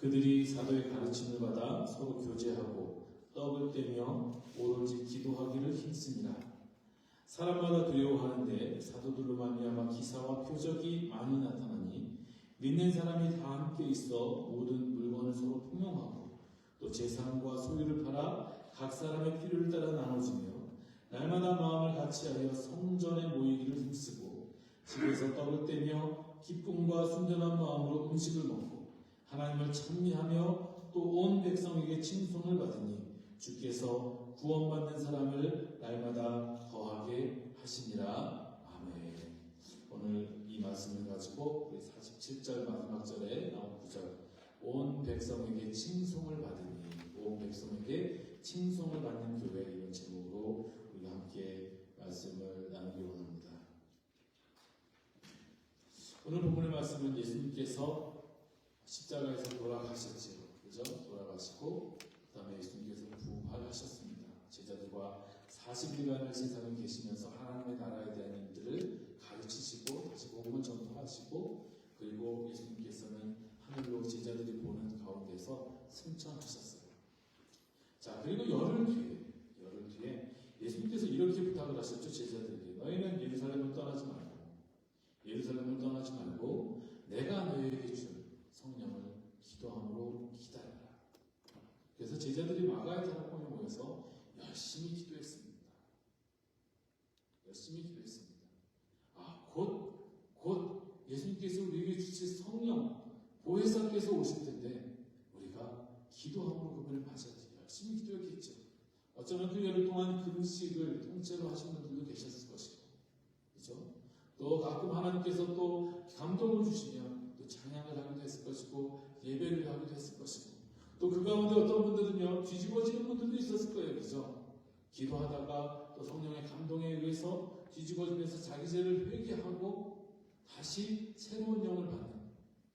그들이 사도의 가르침을 받아 서로 교제하고 떡을 떼며 오로지 기도하기를 힘쓰니라. 사람마다 두려워하는데 사도들로 말미암아 기사와 표적이 많이 나타나니 믿는 사람이 다 함께 있어 모든 물건을 서로 통용하고 또 재산과 소유를 팔아 각 사람의 필요를 따라 나눠주며 날마다 마음을 같이하여 성전에 모이기를 힘쓰고 집에서 떡을 떼며 기쁨과 순전한 마음으로 음식을 먹고 하나님을 찬미하며 또 온 백성에게 칭송을 받으니 주께서 구원받는 사람을 날마다 더하게 하시니라. 아멘. 오늘 이 말씀을 가지고 우리 47절 마지막 절에 나온 구절, 온 백성에게 칭송을 받으니, 온 백성에게 칭송을 받는 교회, 이런 제목으로 우리가 함께 말씀을 나누기 원합니다. 오늘 본문의 말씀은 예수님께서 십자가에서 돌아가셨지요. 그죠? 돌아가시고 그 다음에 예수님께서 부활하셨습니다. 제자들과 40일간을 세상에 계시면서 하나님의 나라에 대한 일들을 가르치시고 다시 복음을 전파하시고, 그리고 예수님께서는 하늘로 제자들이 보는 가운데서 승천하셨어요. 자, 그리고 열흘 뒤에 예수님께서 이렇게 부탁을 하셨죠. 제자들에게, 너희는 예루살렘을 떠나지 말고 내가 너희에게 줄 성령을 기도함으로 기다려라. 그래서 제자들이 마가의 다락방에 모여서 열심히 기도했습니다. 곧 예수님께서 우리에게 주실 성령, 보혜사께서 오실 텐데 우리가 기도함으로 그분을 맞아야지. 열심히 기도했겠죠. 어쩌면 그 열흘 동안 금식을 통째로 하신 분들도 계셨을 것이고, 그렇죠? 또 가끔 하나님께서 또 감동을 주시면 또 찬양을 하기도 했을 것이고, 예배를 하기도 했을 것이고, 또 그 가운데 어떤 분들은요 뒤집어지는 분들도 있었을 거예요. 그죠? 기도하다가 또 성령의 감동에 의해서 뒤집어지면서 자기 죄를 회개하고 다시 새로운 영을 받는,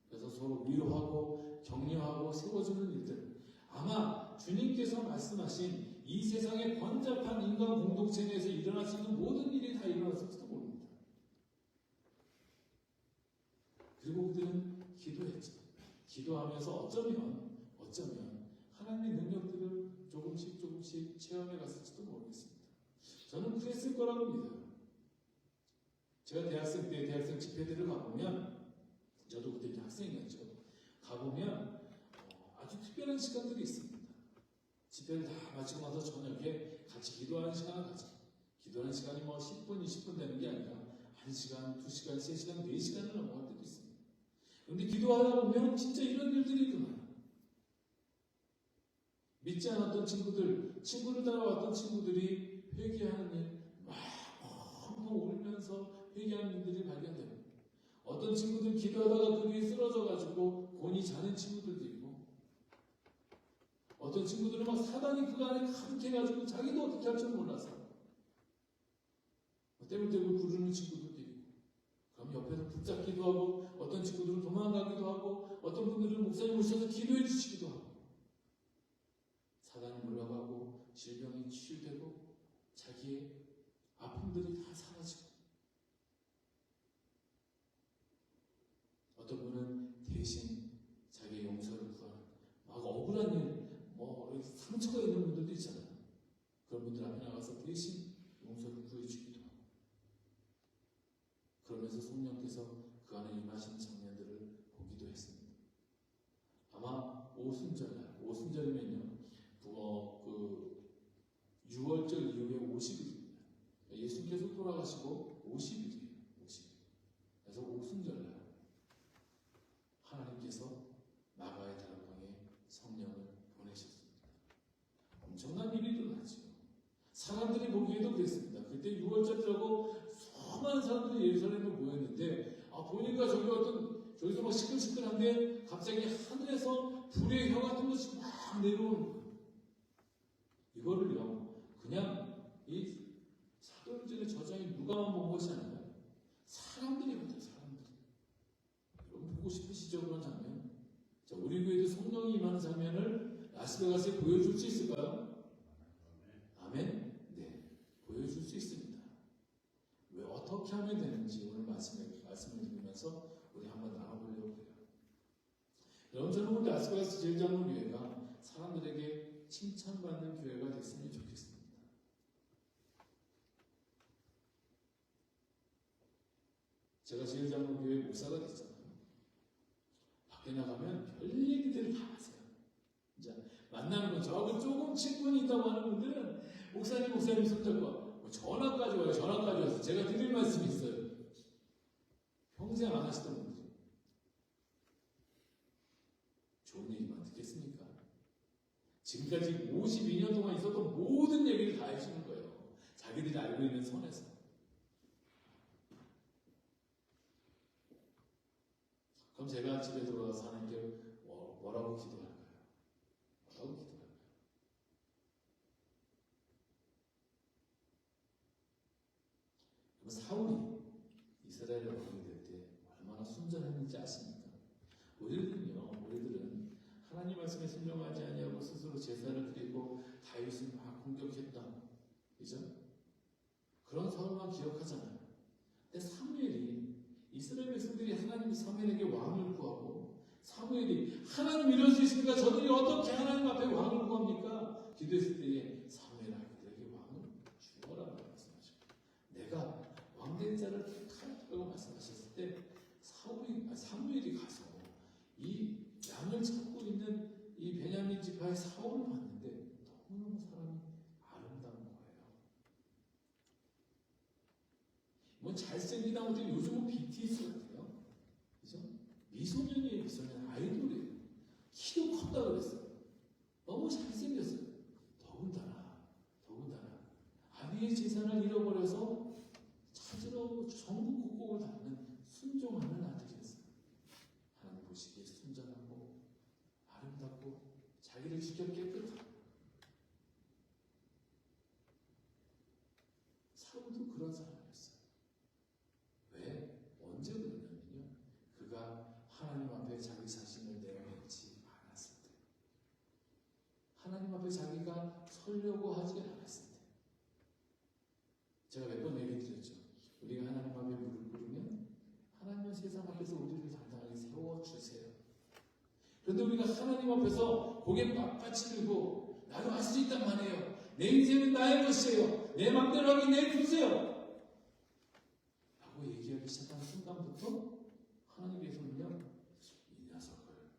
그래서 서로 위로하고 격려하고 세워주는 일들, 아마 주님께서 말씀하신 이 세상의 번잡한 인간 공동체 내에서 일어날 수 있는 모든 일이 다 일어났을지도 모릅니다. 그리고 그들은 기도했죠. 기도하면서 어쩌면 하나님의 능력들을 조금씩 체험해 갔을지도 모르겠습니다. 저는 그랬을 거라고 믿어요. 제가 대학생 때 대학생 집회들을 가보면, 저도 그때 학생이었죠. 가보면 아주 특별한 시간들이 있습니다. 집회를 다 마치고 나서 저녁에 같이 기도하는 시간을 가져. 기도하는 시간이 10분, 20분 되는 게 아니라 1시간, 2시간, 3시간, 4시간을 넘어갈 때도 있습니다. 그런데 기도하다 보면 진짜 이런 일들이 일어나요. 믿지 않았던 친구를 따라왔던 친구들이 회개하는 일, 막 울면서 회개하는 일들이 발견돼요. 어떤 친구들 기도하다가 그 위에 쓰러져가지고 곤히 자는 친구들도 있고, 어떤 친구들은 막 사단이 그 안에 가득해가지고 자기도 어떻게 할 줄 몰라서 떼굴떼굴 구르는 친구들도 있고, 그럼 옆에서 붙잡기도 하고, 어떤 친구들은 도망가기도 하고, 어떤 분들은 목사님 오셔서 기도해 주시기도 하고, 사단이 물러가고 질병이 치유되고 자기의 아픔들이 다 사라지고, 어떤 분은 대신 자기의 용서를 구하는, 막 억울한 일, 상처가 있는 분들도 있잖아요. 그런 분들 앞에 나가서 대신 용서를 구해주기도 하고, 그러면서 성령께서 그 안에 임하시는 장면들을 보기도 했습니다. 아마 오순절이면요, 6월절 이후에 50일입니다. 예수님께서 돌아가시고 50일이에요. 50일. 그래서 오순절날 하나님께서 마가의 다락방에 성령을 보내셨습니다. 엄청난 일이 일어나죠. 사람들이 보기에도 그랬습니다. 그때 6월절이라고 수많은 사람들이 예루살렘에 모였는데, 보니까 저기서 막 시끌시끌한데 갑자기 하늘에서 불의 혀 같은 것이 막 내려오는 거예요. 이거를요, 그냥 이 사도행전의 저자인 누가만 본 것이 아니라 사람들이 봤어요. 사람들이. 여러분 보고 싶으시죠? 그런 장면? 자, 우리 교회도 성령이 임하는 장면을 라스베가스에 보여줄 수 있을까요? 아멘? 네, 보여줄 수 있습니다. 왜 어떻게 하면 되는지 오늘 말씀을 들으면서 우리 한번 나눠보려고 해요. 여러분, 저는 오늘 라스베가스 제일장로교회가 사람들에게 칭찬받는 교회가 됐으면 좋겠습니다. 제가 제일장로교회 목사가 됐잖아요. 밖에 나가면 별 얘기들을 다 하세요. 이제 만나는 건 저하고 조금 친분이 있다고 하는 분들은 목사님 손잡고 전화까지 와요. 전화까지 와서 제가 드릴 말씀이 있어요. 평생 안 하시던 분들이 좋은 얘기만 듣겠습니까? 지금까지 52년 동안 있었던 모든 얘기를 다 해주는 거예요. 자기들이 알고 있는 선에서. 그럼 제가 집에 들어가서 하나님께 뭐라고 기도할까요? 뭐라고 기도할까요? 그럼 사울이 이스라엘의 왕이 될 때 얼마나 순전했는지 아십니까? 우리들은 하나님 말씀에 순종하지 아니하고 스스로 제사를 드리고 다윗을 막 공격했다. 그죠? 그런 사울만 기억하잖아요. 근데 사무엘이 이스라엘 백성들이 하나님 사무엘에게 왕을 구하고 사무엘이 하나님 이럴 수 있습니까? 저들이 어떻게 하나님 앞에 왕을 구합니까? 기도했을 때에 사무엘아 그들에게 왕을 주어라 말씀하시고 내가 왕된 자를 택하라고 말씀하셨을 때 사무엘이 가서 이 양을 찾고 있는 이 베냐민 지파의 사울을 봤는데 너무너무 사람이 아름다운 거예요. 뭐 잘생기다 못해 요즘은 BTS 같아요. 그죠? 미소년이에요. 미소년 아이돌이에요. 키도 컸다 그랬어요. 너무 잘생겼어요. 더군다나 아비의 재산을 잃어버려서 찾으러 전국 곳곳을 다니는 순종하는 아들이었어요. 하나님 보시기에 순전하고 아름답고 자기를 지켜 깨끗하고. 사울도 그런 사람이었어요. 왜? 언제 그러냐면요. 그가 하나님 앞에 자기 자신을 내어놓지 않았을 때, 하나님 앞에 자기가 서려고 하지 않았을 때. 제가 몇 번 얘기 드렸죠. 우리가 하나님 앞에 무릎 꿇으면 하나님은 세상 앞에서 우리를 당당하게 세워주세요. 그런데 우리가 하나님 앞에서 고개 빳빳이 들고 나도 할 수 있단 말이에요. 내 인생은 나의 것이에요. 내 맘대로 하기 내주세요 라고 얘기하기 시작한 순간부터 하나님께서는요, 이 녀석을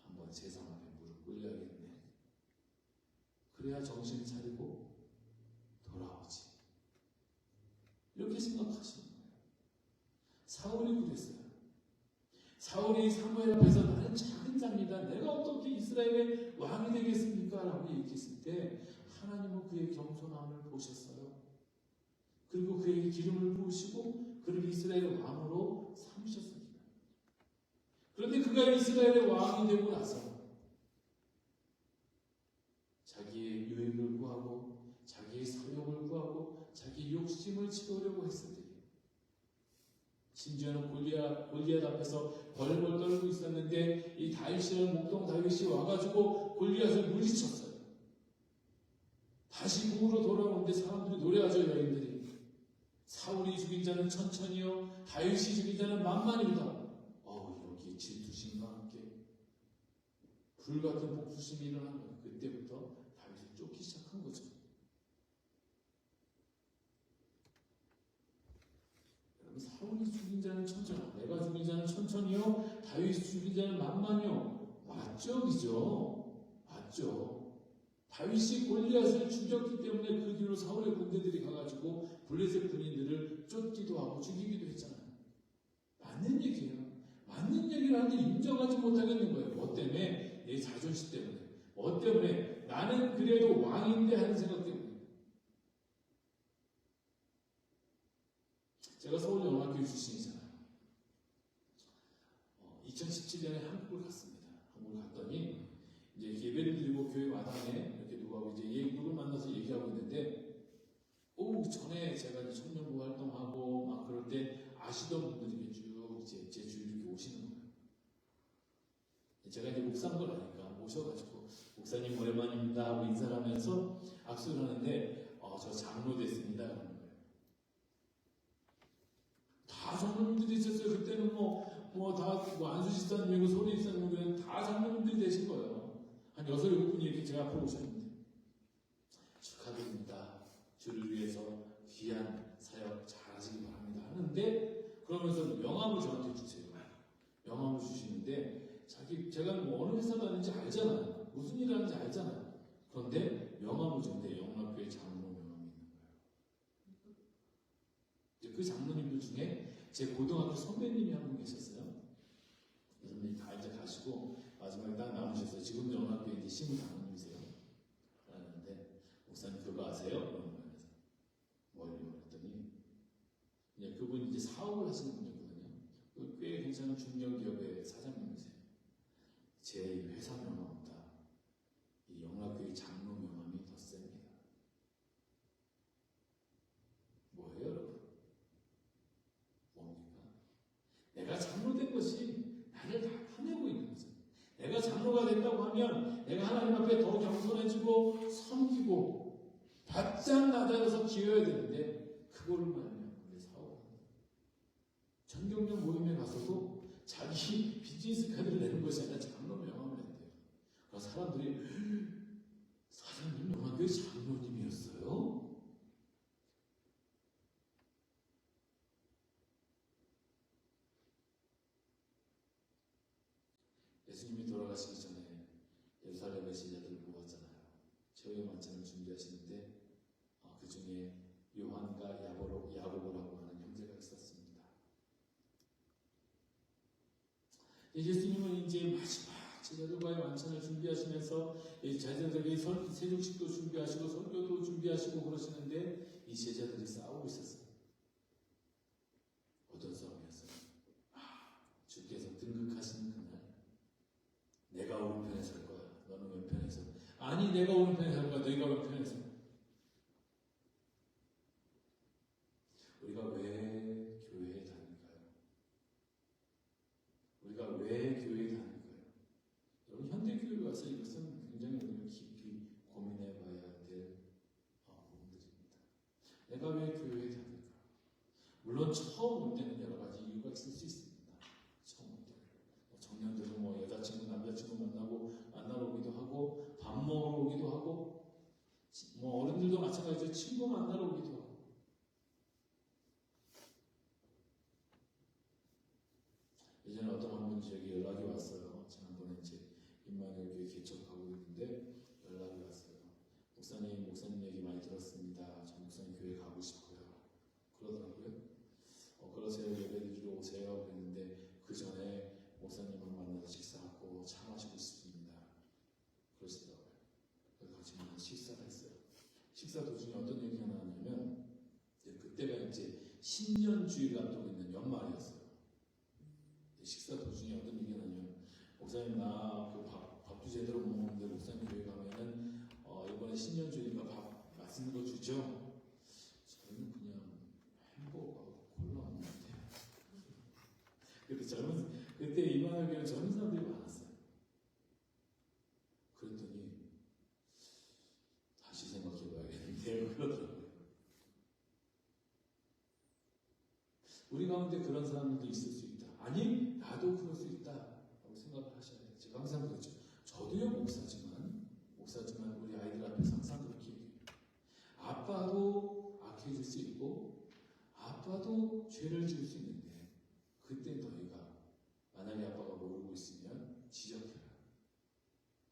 한번 세상 앞에 무릎 꿇려야겠네. 그래야 정신 차리고 돌아오지. 이렇게 생각하시는 거예요. 사울이 그랬어요. 사울이 사무엘 앞에서 나는 작은 자입니다. 내가 어떻게 이스라엘의 왕이 되겠습니까? 라고 얘기했을 때 하나님은 그의 겸손함을 보셨어요. 그리고 그에게 기름을 부으시고 그를 이스라엘의 왕으로 삼으셨습니다. 그런데 그가 이스라엘의 왕이 되고 나서 자기의 유익을 구하고 자기의 사욕을 구하고 자기의 욕심을 채우려고 했을 때 심지어는 골리앗 앞에서 벌벌 떨고 있었는데 이 다윗이라는 목동 다윗이 와가지고 골리앗을 물리쳤어요. 다시 궁으로 돌아오는데 사람들이 노래하죠. 여인들이 사울이 죽인 자는 천천히요 다윗이 죽인 자는 만만입니다. 여기 질투심과 함께 불같은 복수심이 일어난 거예요. 그때부터 다윗을 쫓기 시작한 거죠. 사울이 죽인 자는 천천히, 내가 죽인 자는 천천히요, 다윗이 죽인 자는 만만히요. 맞죠, 그죠? 맞죠. 다윗이 골리앗을 죽였기 때문에 그 뒤로 사울의 군대들이 가가지고 블레셋 군인들을 쫓기도 하고 죽이기도 했잖아요. 맞는 얘기예요. 맞는 얘기를 하는데 인정하지 못하겠는 거예요. 뭐 때문에? 내 자존심 때문에. 뭐 때문에? 나는 그래도 왕인데 하는 생각 때문에. 제가 서울영화교회 출신이잖아요. 2017년에 한국을 갔습니다. 한국을 갔더니 이제 예배를 드리고 교회 마당에 이렇게 누구하고 이제 누굴 만나서 얘기하고 있는데, 전에 제가 이제 청년부 활동하고 막 그럴 때 아시던 분들이 쭉 이제 제 주위로 이렇게 오시는 거예요. 제가 이제 목사인 걸 아니까 오셔가지고 목사님 오랜만입니다 하고 인사를 하면서 악수를 하는데 저 장로 됐습니다. 다 장로님들이 있었어요. 그때는 다 안수 집사님이고 소리 집사님이고 다 다 장로님들이 되신 거예요. 한 6, 7분이 이렇게 제 앞으로 오셨는데 축하드립니다. 주를 위해서 귀한 사역 잘하시기 바랍니다 하는데 그러면서 명함을 저한테 주세요. 명함을 주시는데 제가 뭐 어느 회사 다니는지 알잖아요. 무슨 일 하는지 알잖아요. 그런데 명함을 줬는데 영락교회 장로 명함이 있는 거예요. 이제 그 장로님들 중에 제 고등학교 선배님이 한 분 계셨어요. 그 선배님 다 이제 가시고 마지막에 딱 남으셨어요. 지금도 영락교회 이제 신부 장로님이세요. 그러는데 목사님 그거 아세요? 그런 거예요. 뭘요? 그랬더니 이제 그분이 이제 사업을 하시는 분이거든요. 꽤 괜찮은 중견기업의 사장님이세요. 제 회사 명함보다 이 영락교회 장로 명함이 더 셉니다. 뭐예요, 여러분? 뭡니까? 내가 장로된 것이 나를 다 파내고 있는 거죠. 내가 장로가 된다고 하면 내가 하나님 앞에 더 겸손해지고 섬기고 바짝 낮아져서 기어야 되는데 그거를 말하면 우리 사업합니다. 전경련 모임에 가서도 자기 비즈니스 카드를 내는 것이 아니라 장로 명함을 낸대요. 그래서 사람들이 사장님 영락교회 장로님이었어요? 예수님이 돌아가시기 전에 예루살렘의 제자들을 모았잖아요. 최후의 만찬을 준비하시는데 그 중에 요한과 야고보라고 하는 형제가 있었습니다. 예수님은 이제 마지막 제자들과의 만찬을 준비하시면서 제자들에게 세족식도 준비하시고 설교도 준비하시고 그러시는데 이 제자들이 싸우고 있었어요. 어떤 싸움이었어요? 주께서 등극하시는 그날 내가 오른편에 설 거야. 너는 왼편에 서. 아니 내가 오른편에 설 거야. 너희가 왼편에 서. 우리가 왜 교회에 다닐까요? 우리가 왜 교회에 다닐까요? 여러분 현대교회에 와서 이것은 굉장히 우리가 깊이 고민해 봐야 될 부분들입니다. 내가 왜 교회에 다닐까? 물론 처음 올 때는 여러 가지 이유가 있을 수 있습니다. 처음 올 때는 청년들은 뭐 여자친구 남자친구 만나러 오기도 하고 밥 먹으러 오기도 하고 뭐 어른들도 마찬가지로 친구 만나러 오기도 하고 예전에 어떤 한 분이 저에게 연락이 왔어요. 지난번에 이제 임마누엘 교회 개척하고 있는데 연락이 왔어요. 목사님 얘기 많이 들었습니다. 저 목사님 교회 가고 싶어요. 그러더라고요. 그러세요. 예배드리러 오세요. 그랬는데 그 전에 목사님을 만나서 식사하고 차 마시고 싶습니다. 그러시더라고요. 그래서 같이 만나서 식사를 했어요. 식사 도중에 어떤 얘기가 나왔냐면 그때가 이제 신년주일 앞두고 있는 연말이었어요. 식사 도중에 어떤 얘기가 나냐면 목사님 나 그 밥도 제대로 못 먹는데 목사님 교회 가면은 이번에 신년주일이니까 밥 맛있는 거 주죠? 저는 그냥 햄버거하고 콜라 먹는데 그때 임마누엘 교회는 젊은 사람들이 많았어요. 그랬더니 다시 생각해봐야겠는데요. 그러더라고요. 우리 가운데 그런 사람들도 있을 수 있다. 아니 나도 그럴 수 있다 라고 생각을 하셔야 돼요. 제가 항상 그랬죠. 저도요 목사지만 우리 아이들 앞에서 항상 그렇게 얘기해요. 아빠도 악해질 수 있고 아빠도 죄를 지을 수 있는데 그때 너희가 만약에 아빠가 모르고 있으면 지적해라.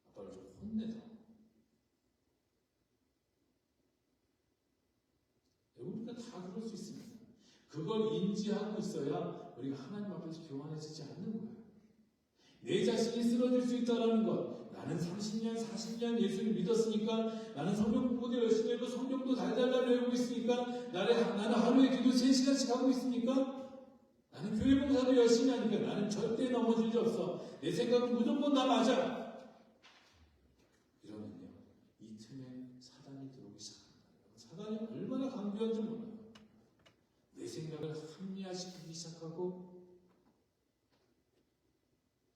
아빠를 좀 혼내라. 우리가 다 그럴 수 있습니다. 그걸 인지하고 있어야 우리가 하나님 앞에서 교만해지지 않는 거예요. 내 자신이 쓰러질 수 있다는 것. 나는 30년, 40년 예수를 믿었으니까 나는 성경 공부도 열심히 하고 성경도 달달달 외우고 있으니까 나는 하루에 기도 3시간씩 하고 있으니까 나는 교회 봉사도 열심히 하니까 나는 절대 넘어질 일 없어. 내 생각은 무조건 다 맞아. 이러면요. 이 틈에 사단이 들어오기 시작합니다. 사단이 얼마나 강조한지 몰라요. 내 생각을 합리화시키기 시작하고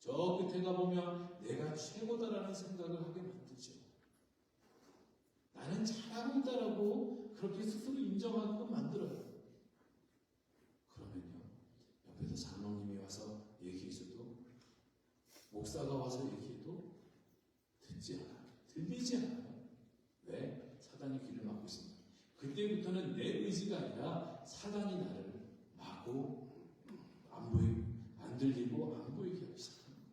저 끝에 가보면 내가 최고다라는 생각을 하게 만들죠. 나는 잘하고 있다라고 그렇게 스스로 인정하고 만들어요. 그러면요. 옆에서 장로님이 와서 얘기해줘도 목사가 와서 얘기해도 듣지 않아요. 들리지 않아요. 왜? 사단이 귀를 막고 있습니다. 그때부터는 내 의지가 아니라 사단이 나를 막고 안 들리고 안 보이게 하기 시작합니다.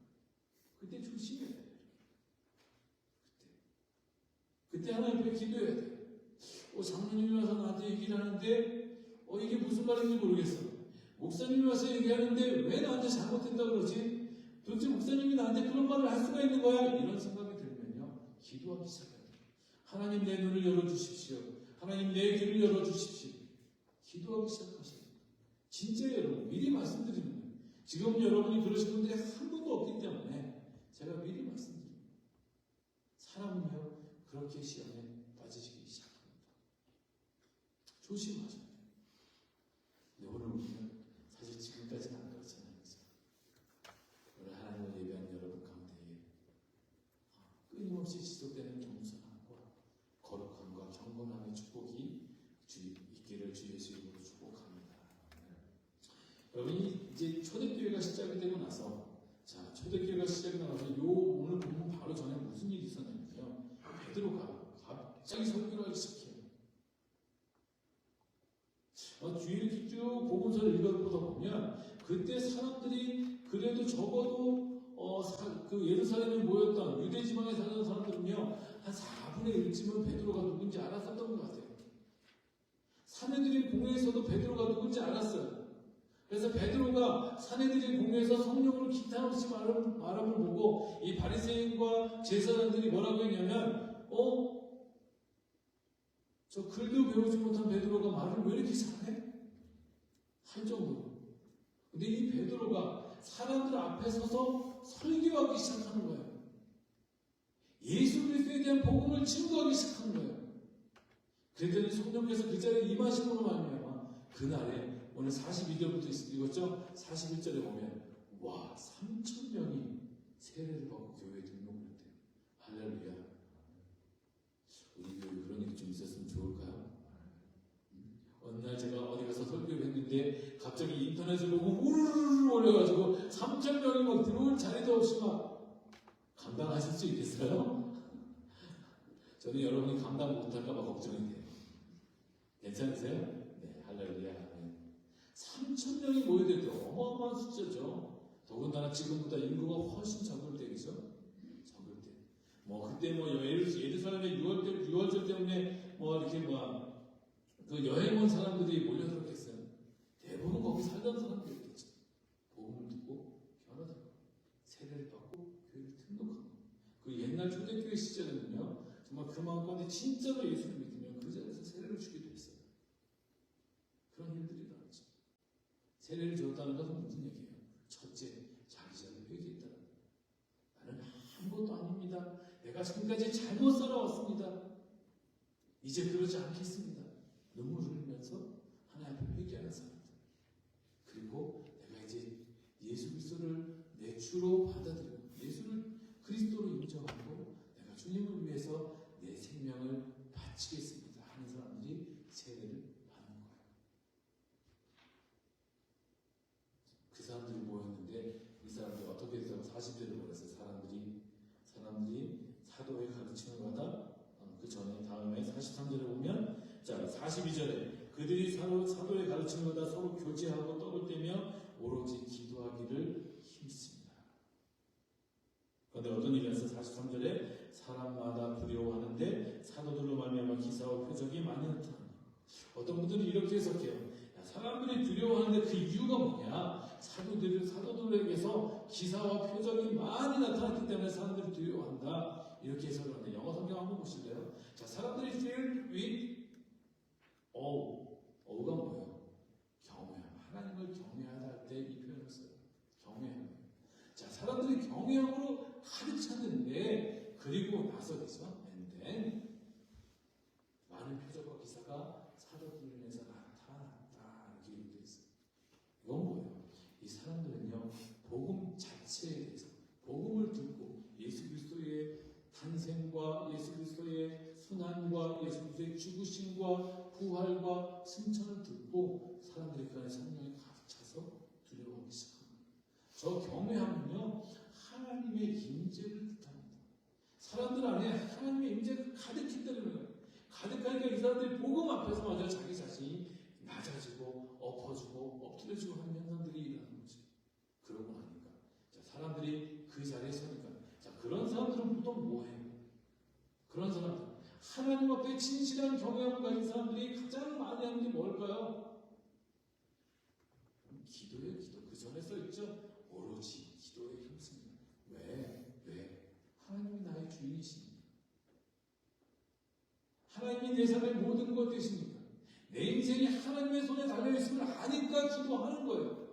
그때 조심해야 돼요. 그때 하나님 앞에 기도해야 돼요. 장로님이 와서 나한테 얘기를 하는데 이게 무슨 말인지 모르겠어. 목사님이 와서 얘기하는데 왜 나한테 잘못된다고 그러지? 도대체 목사님이 나한테 그런 말을 할 수가 있는 거야? 이런 생각이 들면요, 기도하기 시작해요. 하나님 내 눈을 열어주십시오. 하나님 내 귀를 열어주십시오. 기도하기 시작하세요. 진짜 여러분, 미리 말씀드리는 거예요. 지금 여러분이 그러신 분들이 한 분도 없기 때문에 제가 미리 말씀드립니다. 사람은요, 그렇게 시험에 빠지시기 시작합니다. 조심하셔야 돼요. 근데 오늘 우리는 사실 지금까지는 안 그렇잖아요. 오늘 하나님을 예배하는 여러분 가운데에 끊임없이 지속되는 겸손함과 거룩함과 경건함의 축복이 있기를 주 예수 이름으로 축복합니다. 여러분이 이제 초대교회가 시작이 되고 나서, 초대교회가 시작이 나서 오늘 보면 바로 전에 무슨 일이 있었냐면요, 베드로가 갑자기 설교를 하기 시작해요. 뒤에 이렇게 쭉 복음서를 읽어보다 보면 그때 사람들이 그래도 적어도 그 예루살렘에 모였던 유대 지방에 사는 사람들은요, 한 4분의 1쯤은 베드로가 누군지 알았었던 것 같아요. 사내들인 공회에서도 베드로가 누군지 알았어요. 그래서 베드로가 사내들인 공회에서 성령으로 기탄 없이 말함을 보고 이 바리새인과 제사장들이 뭐라고 했냐면, 저 글도 배우지 못한 베드로가 말을 왜 이렇게 잘해? 할 정도로. 근데 이 베드로가 사람들 앞에 서서 설교하기 시작하는 거예요. 예수 그리스도에 대한 복음을 증거하기 시작하는 거예요. 그랬더니 성령께서 그 자리에 임하심으로 말미암아 그날에 오늘 42절부터 읽었죠? 41절에 보면 3,000명이 세례를 받고 교회에 등록을 했대요. 할렐루야. 우리 교회 그런 일이 좀 있었으면 좋을까요? 어느 날 제가 어디 가서 설교를 했는데 갑자기 인터넷을 보고 우르르 올려가지고 3,000명이 막 들어올 자리도 없이 막 감당하실 수 있겠어요? 저는 여러분이 감당 못할까봐 걱정이 돼요. 괜찮으세요? 네, 할렐루야. 3,000명이 모여들 때 어마어마한 숫자죠. 더군다나 지금보다 인구가 훨씬 적을 때이죠. 적을 때. 그때 예루살렘의 6월절 때문에 이렇게 그 여행 온 사람들이 몰려들었겠어요. 대부분 거기 살던 사람들이겠죠. 복음을 듣고 변화되고 세례를 받고 교회를 등록하고. 그 옛날 초대교회 시절에는요, 정말 그 마음 가운데 진짜로 예수를 믿으면 그 자리에서 세례를 주기도 했어요. 그런 일들이 일어났죠. 세례를 줬다는 것은 무슨 얘기예요? 첫째, 자기 자신을 회개했다는 거예요. 나는 아무것도 아닙니다. 내가 지금까지 잘못 살아왔습니다. 이제 그러지 않겠습니다. 눈물을 흘리면서 하나님 앞에 회개하는 사람들. 그리고 내가 이제 예수 그리스도를 내 주로 받아들이고 예수를 그리스도로 인정하고 내가 주님을 위해서 내 생명을 바치겠습니다 하는 사람들이 세례를 받는 거예요. 그 사람들이 모였는데 이 사람들이 어떻게 해서 40대를 보냈어요. 사람들이 사도의 가르침을 받아 그 전에 다음에 43절에 보면 42절에 그들이 사도의 가르침을 받아 서로 교제하고 떡을 떼며 오로지 기도하기를 힘씁니다. 그런데 어떤 일이 있어요? 43절에 사람마다 두려워하는데 사도들로 말미암아 기사와 표적이 많이 나타납니다. 어떤 분들은 이렇게 해석해요. 사람들이 두려워하는데 그 이유가 뭐냐? 사도들에게서 기사와 표적이 많이 나타났기 때문에 사람들이 두려워한다. 이렇게 해석을 하는데 영어 성경 한번 보실래요? 사람들이 filled with 어우가 뭐예요? 경외함. 하나님을 경외하다 할 때 이 표현을 써요. 경외함. 사람들이 경외함으로 가득 찼는데 그리고 나서겠죠. And then 많은 표적과 기사가 사도들을 인해서 나타났다. 이렇게 얘기되어 있어요. 이건 뭐예요? 이 사람들은요, 복음 자체에 대해서 복음을 듣고 예수 그리스도의 탄생과 예수 그리스도의 순환과 예수 그리스도의 죽으심과 부활과 승천을 듣고 사람들이 그 안에 성령에 가득 차서 두려워하기 시작합니다. 저 경외함은요, 하나님의 임재를 뜻합니다. 사람들 안에 하나님의 임재가 가득했다는 거예요. 가득하니까 이 사람들이 복음 앞에서 마저 자기 자신이 낮아지고 엎어지고 엎드려지고 하는 현상들이 일어나는 거죠. 그러고 나니까 자, 사람들이 그 자리에 서니까 자, 그런 사람들은 보통 뭐해요? 그런 사람들 하나님 앞에 진실한 경외함을 가진 사람들이 가장 많이 하는 게 뭘까요? 기도예요. 기도. 그 전에 써있죠. 오로지 기도에 힘씁니다. 왜? 하나님이 나의 주인이십니다. 하나님이 내 삶의 모든 것 되십니까? 내 인생이 하나님의 손에 달려있음을 아니까 기도하는 거예요.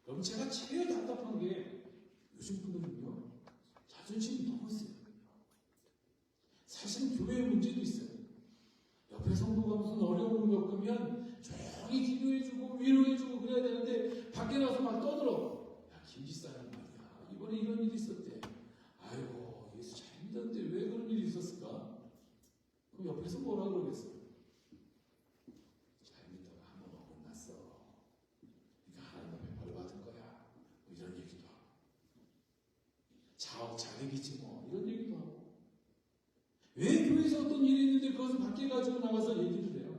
여러분 제가 제일 답답한 게 요즘 분들은요 자존심이 너무 세요. 사실 교회의 문제도 있어요. 옆에 성도가 무슨 어려움을 겪으면 조용히 기도해주고 위로해주고 그래야 되는데 밖에 나서 막 떠들어. 야 김지사님 말이야 이번에 이런 일이 있었대. 아이고 예수 잘 믿었는데 왜 그런 일이 있었을까? 그럼 옆에서 뭐라 그러겠어? 잘 믿다가 한번 어긋났어. 그러니까 하나님 앞에 벌 받은 거야. 뭐 이런 얘기도 하고 자력이지 뭐 이런 얘기도 하고 왜 교회에서 어떤 일이 있는데 그것을 밖에 가지고 나가서 얘기를 해요?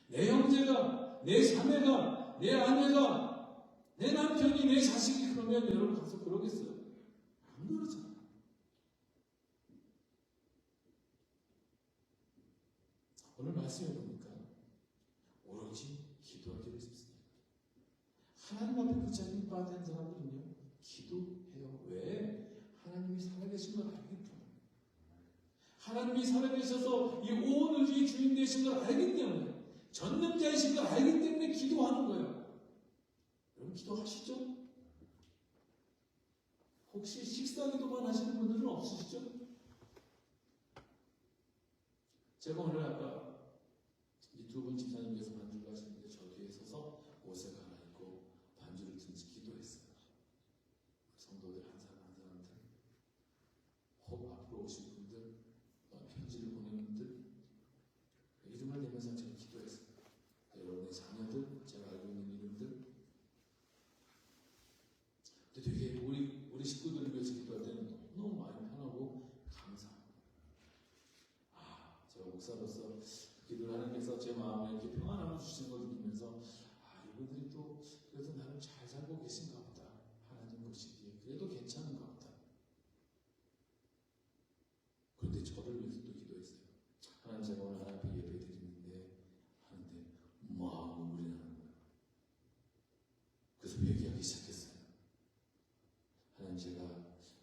내 형제가, 내 자매가, 내 아내가, 내 남편이, 내 자식이 그러면 여러분 가서 그러겠어요? 안 그러잖아요. 오늘 말씀해 보니까 오로지 기도하기를 싶습니다. 하나님 앞에 붙잡힌 바 된 사람들은요 기도해요. 왜? 하나님이 살아계신 걸 알기 때문에. 하나님이 살아계셔서 이 온 우주의 주인 되신 걸 알기 때문에 전능자이신 걸 알기 때문에 기도하는 거예요. 여러분 기도하시죠? 혹시 식사 기도만 하시는 분들은 없으시죠? 제가 오늘 아까 이 두 분 집사님께서 반주를 하시는데 저 뒤에 서서 옷을 갈아입고 반주를 든지 기도했어요. 성도들 한 사람 한 사람들 혹 앞으로 오신 분들 편지를 보낸 분들 이름을 내면서 제가 기도했어요. 여러분의 자녀들 제가 알고 있는 이름들 근데 되게 우리 식구들을 위해서 기도할 때는 너무 마음이 편하고 감사합니다. 제가 목사로서 기도를 하나님께서 제 마음에 이렇게 평안함을 주시는 걸 느끼면서 이분들이 또 그래도 나를 잘 살고 계신가 보다. 하나님 것이기에 그래도 괜찮은가 보다. 그런데 저를 위해서 또 기도했어요. 하나님 제가 오늘 하나님 앞에 예배 드리는데 하는데 막 눈물이 나는 거예요. 그래서 회개하기 시작했어요. 하나님 제가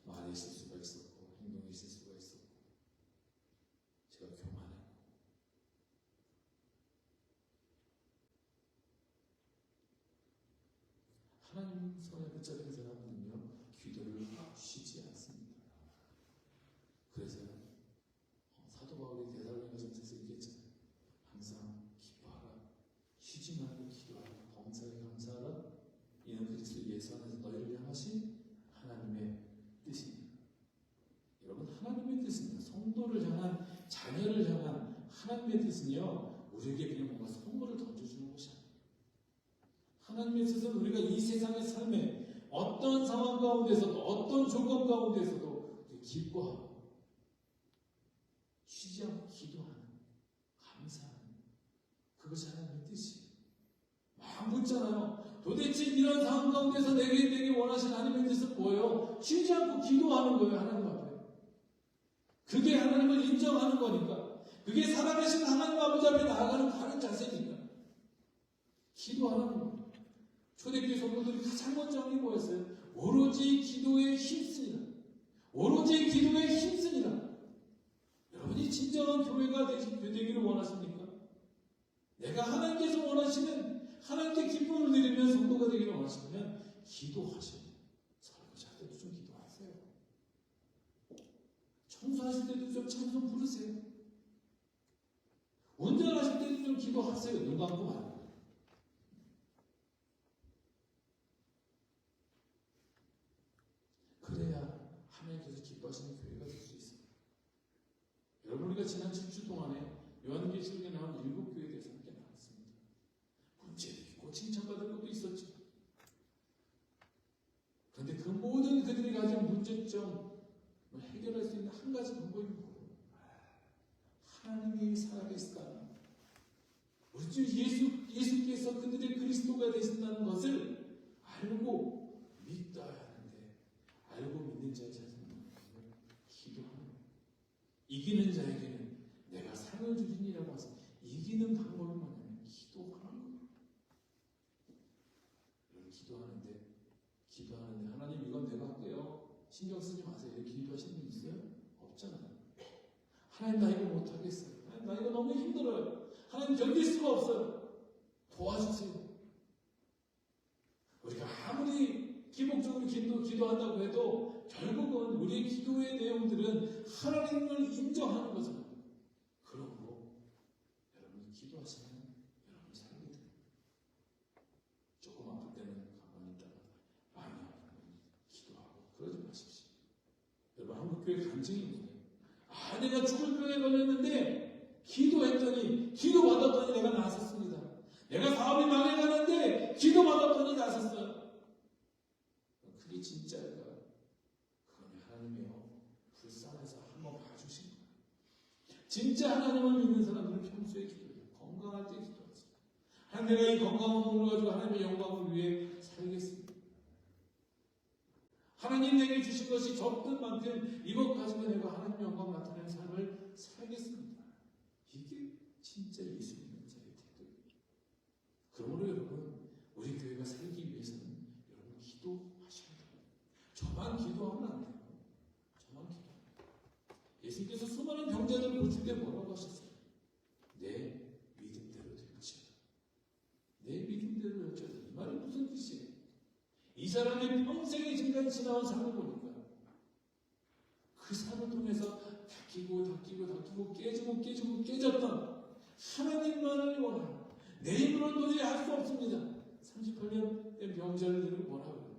말이 있을 수가 있었고 행동이 있을 수가 있었고 제가 교만했고 하나님 손에 붙잡힌 사람은요 기도를 쉬지 않습니다. 그래서 사도 바울이 데살로니가전서에서 얘기했잖아요. 항상 기뻐하라. 쉬지 말고 기도하라. 범사에 감사하라. 이는 그리스도 예수 안에서 너희를 향하신 하나님의 뜻입니다. 여러분 하나님의 뜻입니다. 성도를 향한 자녀를 향한 하나님의 뜻은요 우리에게 그냥 뭔가 선물을 던져주는 것이 아니에요. 하나님의 뜻은 우리가 이 세상의 삶에 어떤 상황 가운데서도 어떤 조건 가운데서도 기뻐하고 쉬지 않고 기도하는 감사하는 그것이 하나님의 뜻이에요. 막 묻잖아요. 도대체 이런 상황 가운데서 내게 원하시는 하나님의 뜻은 뭐예요? 쉬지 않고 기도하는 거예요. 하나님 앞에. 그게 하나님을 인정하는 거니까. 그게 살아계신 하나님 아버지 앞에 나아가는 다른 자세니까. 기도하는 거예요. 초대교회 성도들이 가장 먼저 하는 게 뭐였어요? 오로지 기도에 힘쓰니라. 오로지 기도에 힘쓰니라. 여러분이 진정한 교회가 되기를 원하십니까? 내가 하나님께서 원하시는 하나님께 기쁨을 드리면 성도가 되기를 원하시면 기도하셔요. 설거지할 때도 좀 기도하세요. 청소하실 때도 좀 찬송 부르세요. 운전하실 때도 좀 기도하세요. 눈 감고 말고. 그래야 하나님께서 기뻐하시는 교회가 될 수 있어요. 여러분 우리가 지난 7주 동안에 요한계시록에 나온 7교회에 대해서 함께 나눴습니다. 문제도 있고 칭찬받을 것도 있었죠. 문제점을 해결할 수 있는 한 가지 방법이 뭐예요? 하나님이 살아계시다. 우리 주 예수께서 그들의 그리스도가 되신다는 것을 알고 믿어야 하는데, 알고 믿는 자의 자세는 기도하는 거예요. 이기는 자에게는 내가 상을 주리니라고 하서 이기는 방법이 뭐냐면 기도하는 거예요. 기도하는데 하나님 이건 내가 할게요. 신경 쓰지 마세요. 이렇게 기도하시는 분 있어요? 없잖아요. 하나님 나 이거 못하겠어요. 하나님 나 이거 너무 힘들어요. 하나님 견딜 수가 없어요. 도와주세요. 우리가 아무리 기복적으로 기도한다고 해도 결국은 우리의 기도의 내용들은 하나님을 인정하는 거잖아요. 그러므로 여러분 기도하시면 여러분 살게 돼요. 조금 아플 때는 가만히 있다가 많이 아프면 기도하고 그러지 마십시오. 여러분 한국교회 간증이 있네요. 내가 죽을 병에 걸렸는데 기도했더니 기도받았더니 내가 나았습니다. 내가 사업이 망해가는데 기도받았더니 나았어요. 그게 진짜일까? 그건 하나님이요 불쌍해서 한번 봐주신 거예요. 진짜 하나님을 믿는 사람들은 평소에 기도해요. 건강할 때 기도하세요. 하나님 내가 이 건강한 몸을 가지고 하나님의 영광을 위해 살겠습니다. 하나님 내게 주신 것이 적든 많든 이것 가지고 내가 하나님의 영광을 나타내는 삶을 살겠습니다. 이게 진짜 예수 믿는 자의 태도예요. 그러므로 여러분 우리 교회가 살기 위해서는 여러분 기도하셔야 돼요. 저만 기도하면 안 돼요. 저만 기도하면 돼요. 예수님께서 수많은 병자들을 고칠 때 뭐라고 하셨어요? 내 믿음대로 될지어다. 내 믿음대로 될지어다. 이 말은 무슨 뜻이에요? 이 사람의 평생의 지금까지 지나온 삶을 보니까 그 삶을 통해서 다키고 깨졌던 하나님만을 원하는 내 힘으로 도저히 할 수 없습니다. 38년 된 병자들을 뭐라고 해요?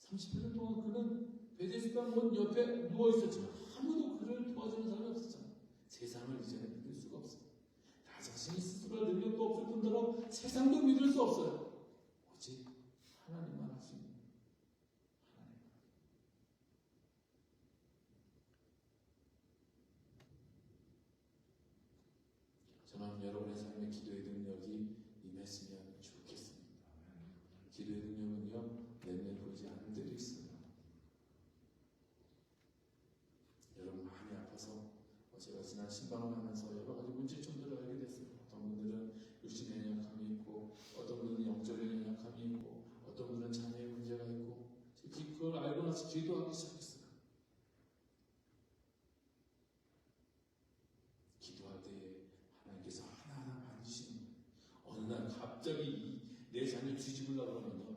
38년 동안 그는 베데스다 문 옆에 누워있었지만 아무도 그를 도와주는 사람이 없었잖아요. 세상을 이제는 믿을 수가 없어요. 나 자신이 스스로 할 능력도 없을 뿐더러 세상도 믿을 수 없어요. 오직 하나님만 할 수 있는 하나님. 저는 여러분의 삶에 기도의 능력이 임했으면 좋겠습니다. 기도의 능력은요 내내 보이지 않을 때도 있어요. 여러분 많이 아파서 제가 지난 신방을 하면서 여러 가지 문제점들을 알게 됐어요. 어떤 분들은 육신의 연약함이 있고, 어떤 분들은 영적인 연약함이 있고, 어떤 분들은 자녀의 문제가 있고, 그걸 알고 나서 기도하기 시작했어요. 기도할 때 하나님께서 하나하나 만지시는 거예요. 어느 날 갑자기 내 자녀 뒤집으려고 그러면요,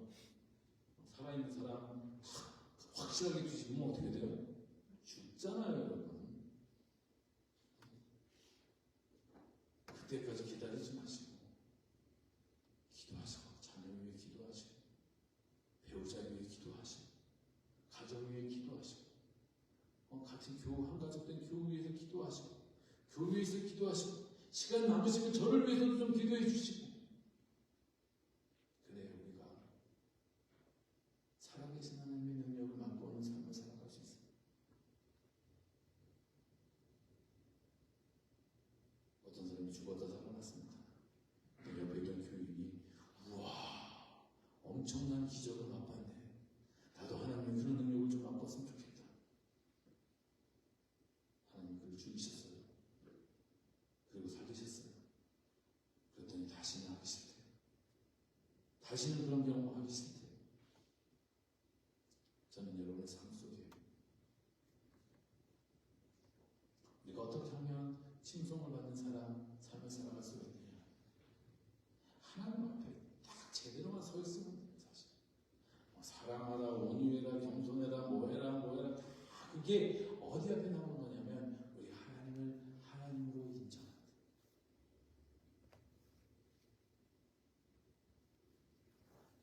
살아있는 사람 확실하게 뒤집으면 어떻게 돼요? 죽잖아요, 여러분. 그때까지 기다리지 마시고 기도하시고 자녀 위해 기도하시고 배우자 위해 기도하시고 가정 위해 기도하시고 같은 한 가족 된 교우 위해서 기도하시고 교회 위해서 기도하시고 시간 남으시면 저를 위해서도 좀 기도해 주시고 그래야 우리가 살아계신 하나님의 능력을 맛보는 삶을 살아갈 수 있습니다. 어떤 사람이 죽었다 살아났습니다. 옆에 있던 교인이 우와 엄청난 기적을 맛봤네. 나도 하나님의 그런 능력을 좀 맛봤으면 좋겠다. 하나님 그를 죽이셨어요. 그리고 살리셨어요. 그랬더니 다시는 하기 싫대요. 다시는 그런 경험 하기 싫대요. 저는 여러분의 삶 속에 우리가 어떻게 하면 칭송을 받는 삶을 살아갈 수가 있느냐. 하나님 앞에 딱 제대로만 서 있으면 돼요, 사실. 사랑하라, 온유해라, 겸손해라, 뭐해라, 다 그게 어디 앞에 나오는 거냐면 우리 하나님을 하나님으로 인정한다.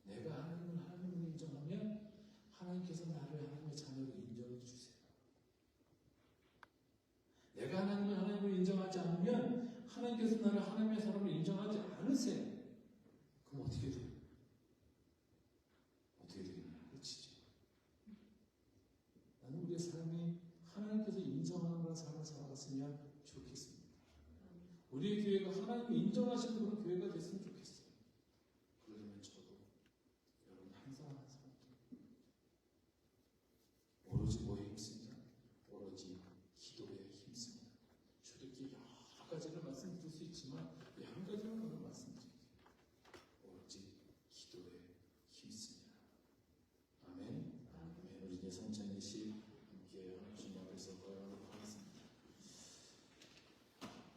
내가 하나님을 하나님으로 인정하면 하나님께서 나를 하나님의 자녀로 인정해 주세요. 내가 하나님을 하나님으로 인정하지 않으면 하나님께서 나를 하나님의 사람으로 인정하지 않으세요. 그럼 어떻게 돼요? 어떻게 돼요? 됐으면 좋겠습니다. 우리 교회가 하나님이 인정하시는 그런 교회가 됐으면 좋겠어요. 그러려면 저도 여러분 한 사람 한 사람 오로지 뭐에 힘씁니다? 오로지 기도에 힘씁니다. 주들께 여러 가지를 말씀드릴 수 있지만 한 가지만 오늘 말씀드릴게요. 오로지 기도에 힘씁니다. 아멘. 아멘. 우리 이제 성찬 예식 함께 주님 앞에서 고백하도록 하겠습니다.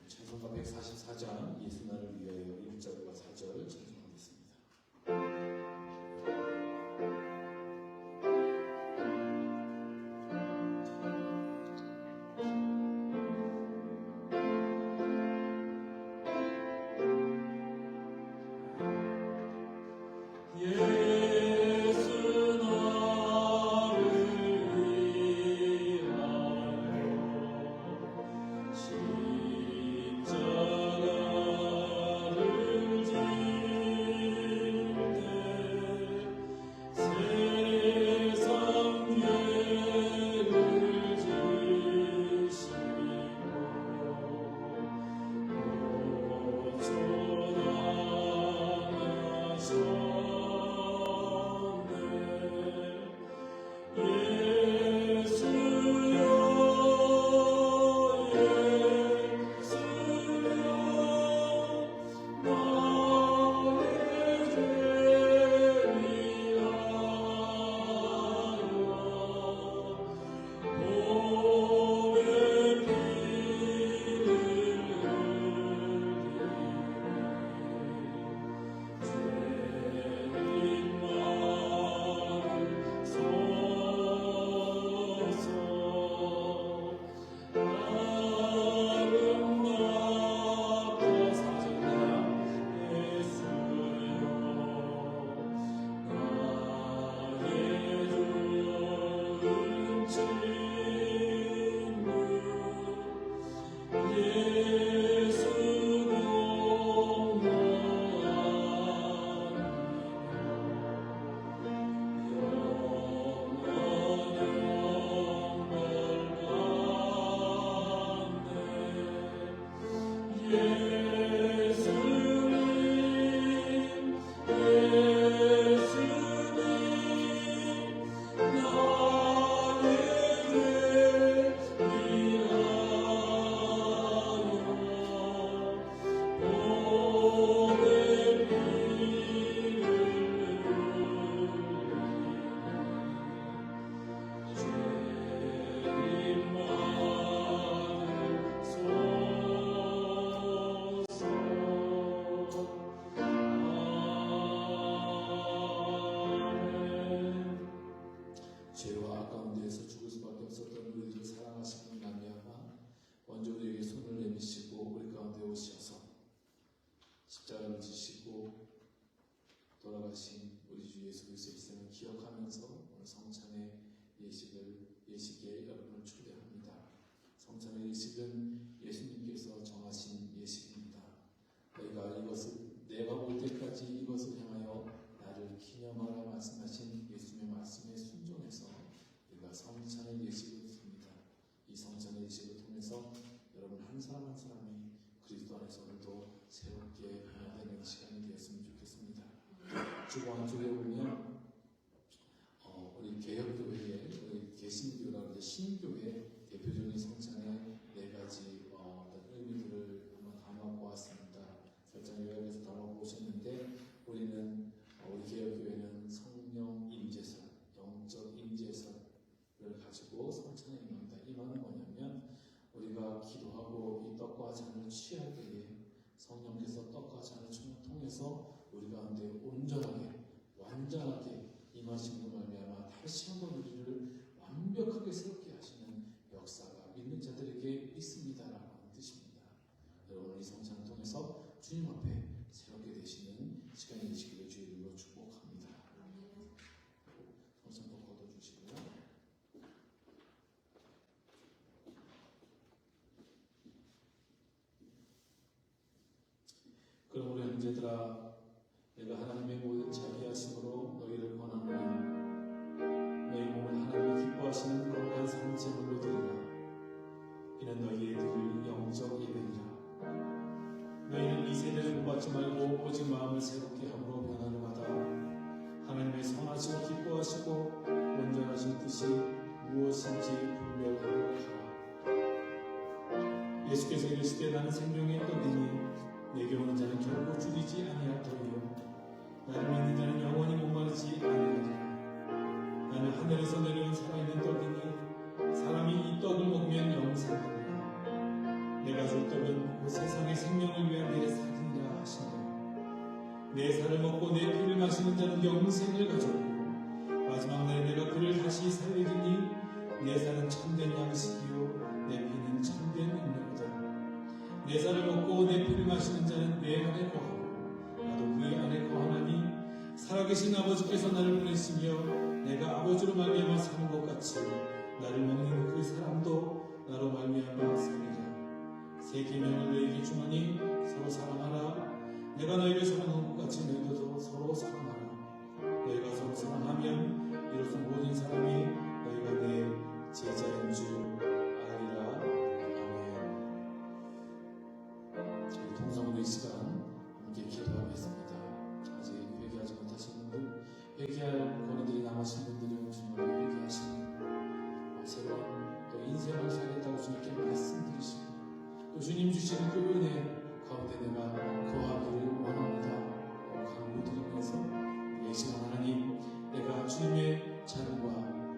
찬송가 144장 예수 나를 위하여 1절과 4절 찬송하겠습니다. 죄와 악 가운데에서 죽을 수밖에 없었던 우리들을 사랑하시는 말미암아 먼저 우리에게 손을 내미시고 우리 가운데 오셔서 십자가를 지시고 돌아가신 우리 주 예수 그리스도의 희생을 기억하면서 오늘 성찬의 예식에 여러분을 초대합니다. 성찬의 예식은 예수님께서 정하신 예식입니다. 내가 올 때까지 이것을 향하여 나를 기념하라 말씀하신 예수님의 말씀에 순종해서 우리가 성찬의 예식을 드립니다. 이 성찬의 예식을 통해서 여러분 한 사람 한 사람이 그리스도 안에서 오늘도 새롭게 변화되는 시간이 되었으면 좋겠습니다. 주보 안쪽에 보면 우리 개혁교회의 우리 개신교라고 신교회 대표적인 성찬의 네 가지 어떤 의미들을 한번 담아보았습니다. 살짝 요약해서 담아보셨는데 우리는 우리 개혁교회는 성령 임재설, 영적 임재설을 가지고 성찬에 임합니다. 이 말은 뭐냐면 우리가 기도하고 이 떡과 잔을 취할 때에 성령께서 떡과 잔을 통해서 우리 가운데 온전하게 완전하게 임하심으로 말미암아 다시 한번 우리를 완벽하게 새롭게 하시는 역사가 믿는 자들에게 있습니다라는 뜻입니다. 여러분 이 성찬을 통해서 주님 앞에 새롭게 되시는 시간이 되시기를 주의 이름으로 축복합니다. 성찬도 걷어주시고요. 그럼 우리 형제들아, 내가 하나님의 모든 자비하심으로 너희를 권하노니 너희 몸을 하나님이 기뻐하시는 거룩한 산제물로 드리라. 이는 너희의 드릴 하늘에서 내려온 살아있는 떡이니 사람이 이 떡을 먹으면 영생하리라. 내가 줄 떡은 그 세상의 생명을 위한 내 살이라 하시니라. 내 살을 먹고 내 피를 마시는 자는 영생을 가져오고 마지막 날에 내가 그를 다시 살리리니 내 살은 참된 양식이요 내 피는 참된 음료로다. 내 살을 먹고 내 피를 마시는 자는 내 안에 거하고 나도 그의 안에 거하나니 살아계신 아버지께서 나를 보내시며 내가 아버지로 말미암아 사는 것 같이 나를 먹는 그 사람도 나로 말미암아 살리라. 새 계명을 너희에게 주노니 서로 사랑하라. 내가 너희를 사랑한 것 같이 너희도 서로 사랑하라. 너희가 서로 사랑하면 이로써 모든 사람이 너희가 내 제자인 줄 알리라. 아멘. 저희 동성으로 이 시간 함께 기도하겠습니다. 아직 회개하지 못하신 분들, 회개할 권위들이 남으신 분들은 주님을 회개하시고 새로운 또 인생을 살겠다고 주님께 말씀드리시고 또 주님 주시는 그 은혜 가운데 내가 거하기를 원합니다. 간구드리면서 이 시간 하나님, 내가 주님의 잔과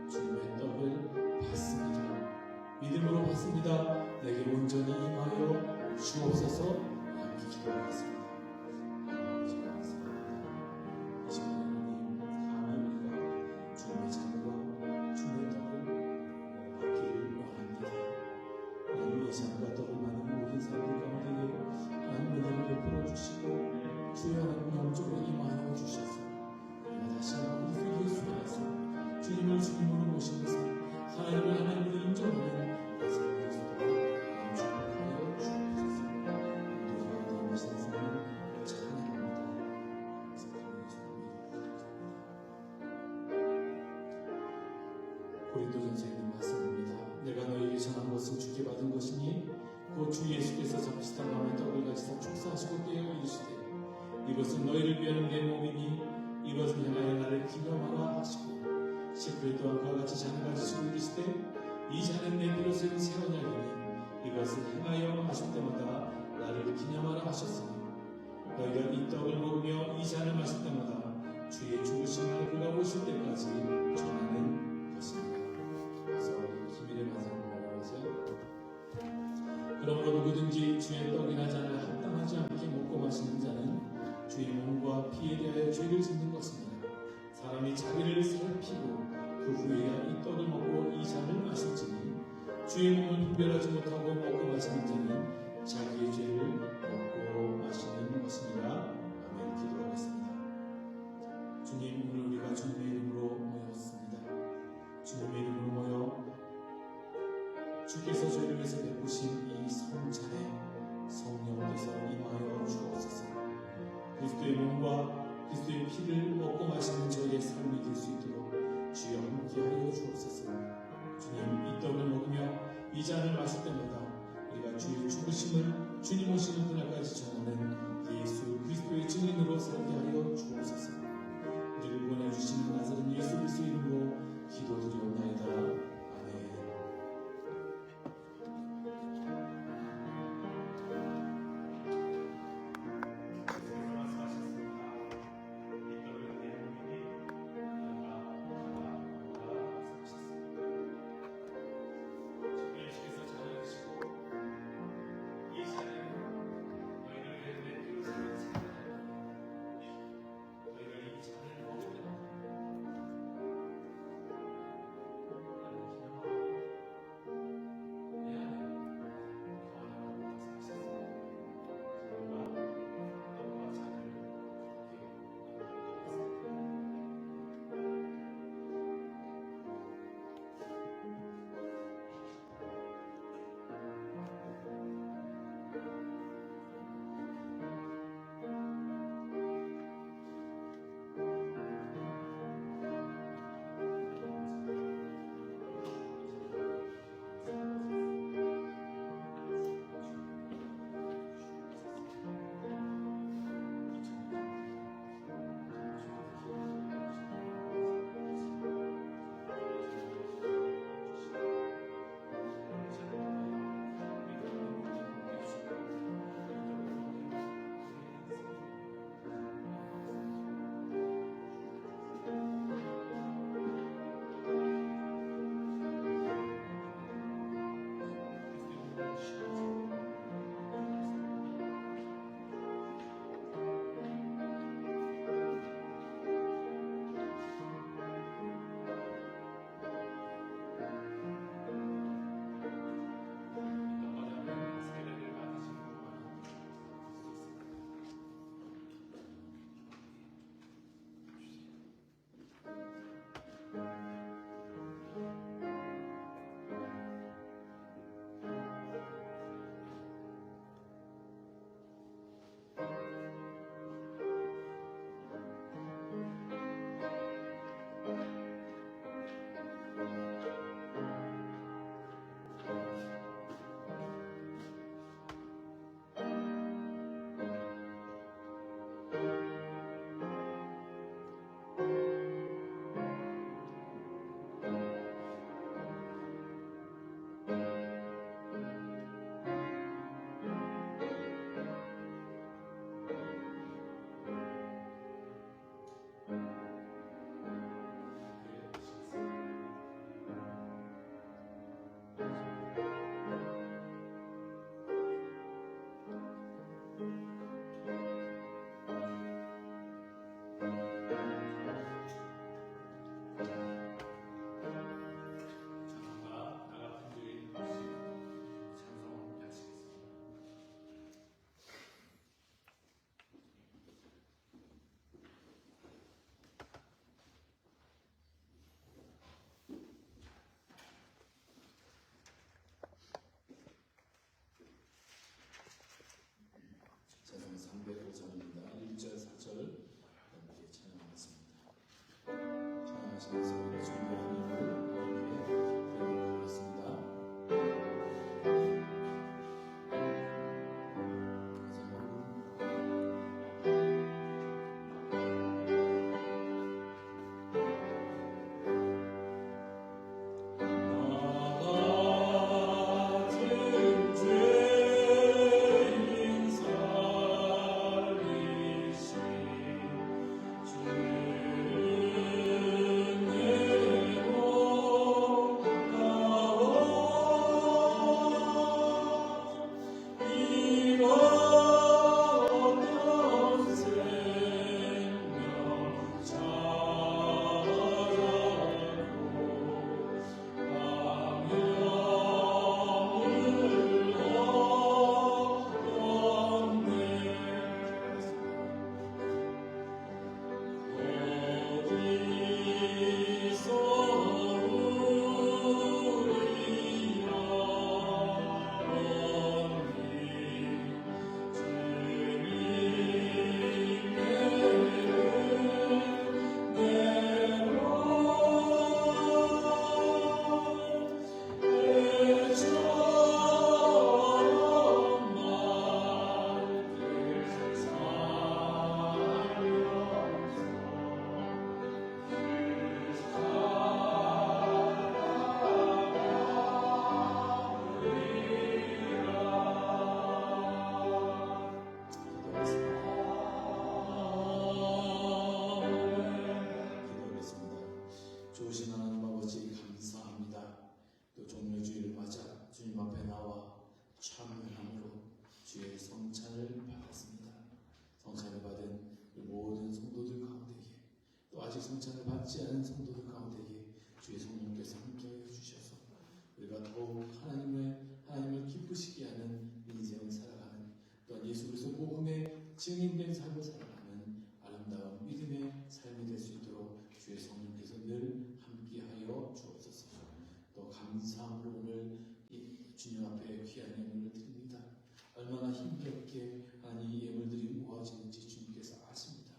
주님의 떡을 받습니다. 믿음으로 받습니다. 내게 온전히 임하여 주옵소서. 함께 기도하겠습니다. 이 시간 하나님, 하나님 우리가 주님의 잔과 주님의 떡을 받기를 원합니다. 하나님 이 잔과 떡을 받는 모든 사람들 가운데 하나님 은혜를 베풀어 주시고 주여 하나님 영적으로 임하여 주셔서 우리가 다시 한번 우리 예수 안에서 주님을 주님으로 모시면서 하나님을 하나님으로 인정하는 삶의 속도로 영주하여 주옵소서. 우리 가운데 임하신 주님을 찬양합니다. 고린도전서에 있는 말씀입니다. 내가 너에게 전한 것은 주께 받은 것이니 곧 주 예수께서 잠시당 밤에 떡을 가지사 축사하시고 떼어 이르시되 이것은 너희를 위하는 내 몸이니 이것을 향하여 나를 기념하라 하시고 시크릿 또한 그와 같이 잔을 가지시고 이르시되 이 잔은 내 피로 쓴 새 언약이니 이것을 행하여 마실 때마다 나를 기념하라 하셨으니 너희가 이 떡을 먹으며 이 잔을 마실 때마다 주의 죽으심을 그가 오실 때까지 전하는 것입니다. 그래서 기밀의 말씀을 보면서 그러므로 누구든지 주의 떡이나 잔을 합당하지 않게 먹고 마시는 자는 주의 몸과 피에 대하여 죄를 짓는 것입니다. 사람이 자기를 살피고 그 후에야 이 떡을 먹고 이 잔을 마실지니 주의 몸을 분별하지 못하고 먹고 마시는 자는 자기의 죄를 먹고 마시는 것입니다. 아멘. 기도하겠습니다. 주님, 오늘 우리가 주님의 이름으로 모였습니다. 주님의 이름으로 모여 주께서 저희를 위해서 베푸신 이 성찬에 성령께서 임하여 주옵소서. 그리스도의 몸과 그리스도의 피를 먹고 마시는 저희의 삶이 될 수 있도록 주여 함께하여 주옵소서. 주님, 이 떡을 먹으며 이 잔을 마실 때마다 우리가 주의 죽으심을 주님 오시는 그날까지 전하는 예수 그리스도의 증인으로 살게 하여 주옵소서. 우리를 보내주시는 나사렛 예수 그리스도의 이름으로 기도드리옵나이다. 아멘. 성찬을 받지 않은 성도들 가운데에 주의 성령께서 함께하여 주셔서 우리가 더욱 하나님을 기쁘시게 하는 인생을 살아가는, 또한 예수 그리스도 복음의 증인된 삶을 살아가는 아름다운 믿음의 삶이 될 수 있도록 주의 성령께서 늘 함께하여 주옵소서. 또 감사함으로 오늘 주님 앞에 귀한 예물을 드립니다. 얼마나 힘겹게 이 예물들이 모아지는지 주님께서 아십니다.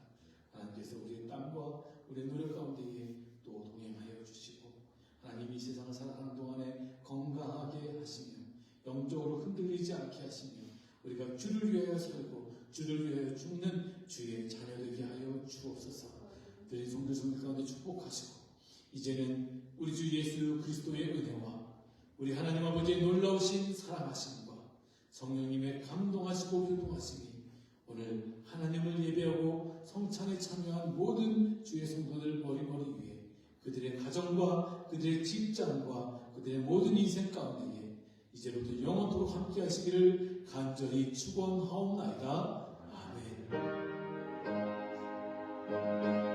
하나님께서 우리의 땀과 우리의 노력 가운데에 또 동행하여 주시고, 하나님이 세상을 살아가는 동안에 건강하게 하시며 영적으로 흔들리지 않게 하시며 우리가 주를 위하여 살고 주를 위하여 죽는 주의 자녀 되게 하여 주옵소서. 드린 성들 가운데 축복하시고, 이제는 우리 주 예수 그리스도의 은혜와 우리 하나님 아버지의 놀라우신 사랑하심과 성령님의 감동하시고 효동하심이 오늘 하나님을 예배하고 성찬에 참여한 모든 주의 성도들 머리머리 위에, 그들의 가정과 그들의 직장과 그들의 모든 인생 가운데에 이제부터 영원토록 함께 하시기를 간절히 축원하옵나이다. 아멘.